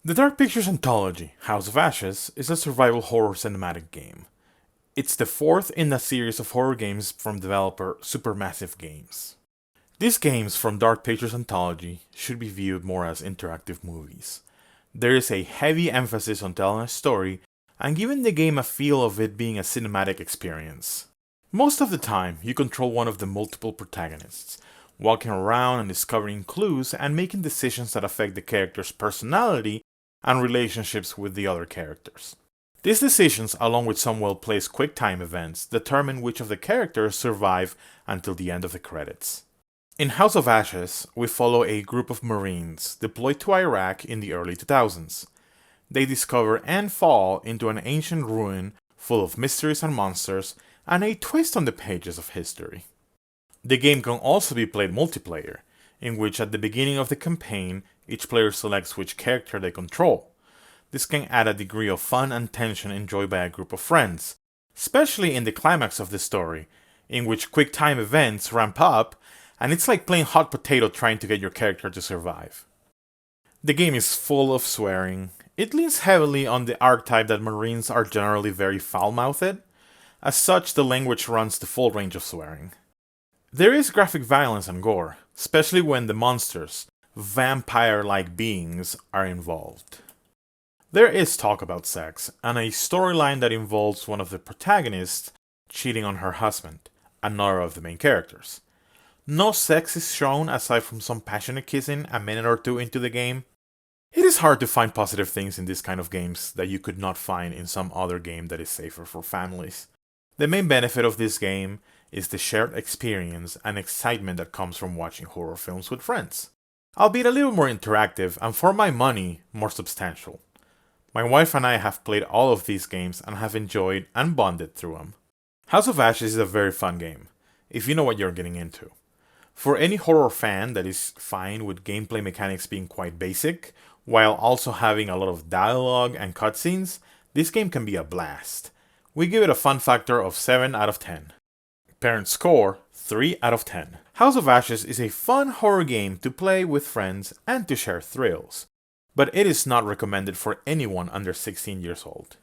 The Dark Pictures Anthology, House of Ashes, is a survival horror cinematic game. It's the fourth in a series of horror games from developer Supermassive Games. These games from Dark Pictures Anthology should be viewed more as interactive movies. There is a heavy emphasis on telling a story and giving the game a feel of it being a cinematic experience. Most of the time, you control one of the multiple protagonists, walking around and discovering clues and making decisions that affect the character's personality and relationships with the other characters. These decisions, along with some well-placed quick-time events, determine which of the characters survive until the end of the credits. In House of Ashes, we follow a group of Marines deployed to Iraq in the early 2000s. They discover and fall into an ancient ruin full of mysteries and monsters, and a twist on the pages of history. The game can also be played multiplayer, in which at the beginning of the campaign, each player selects which character they control. This can add a degree of fun and tension enjoyed by a group of friends, especially in the climax of the story, in which quick time events ramp up, and it's like playing hot potato trying to get your character to survive. The game is full of swearing. It leans heavily on the archetype that Marines are generally very foul-mouthed. As such, the language runs the full range of swearing. There is graphic violence and gore, especially when the monsters, vampire-like beings, are involved. There is talk about sex, and a storyline that involves one of the protagonists cheating on her husband, another of the main characters. No sex is shown aside from some passionate kissing a minute or two into the game. It is hard to find positive things in this kind of games that you could not find in some other game that is safer for families. The main benefit of this game is the shared experience and excitement that comes from watching horror films with friends. Albeit a little more interactive and for my money, more substantial. My wife and I have played all of these games and have enjoyed and bonded through them. House of Ashes is a very fun game, if you know what you're getting into. For any horror fan that is fine with gameplay mechanics being quite basic, while also having a lot of dialogue and cutscenes, this game can be a blast. We give it a fun factor of 7 out of 10. Parent score, 3 out of 10. House of Ashes is a fun horror game to play with friends and to share thrills, but it is not recommended for anyone under 16 years old.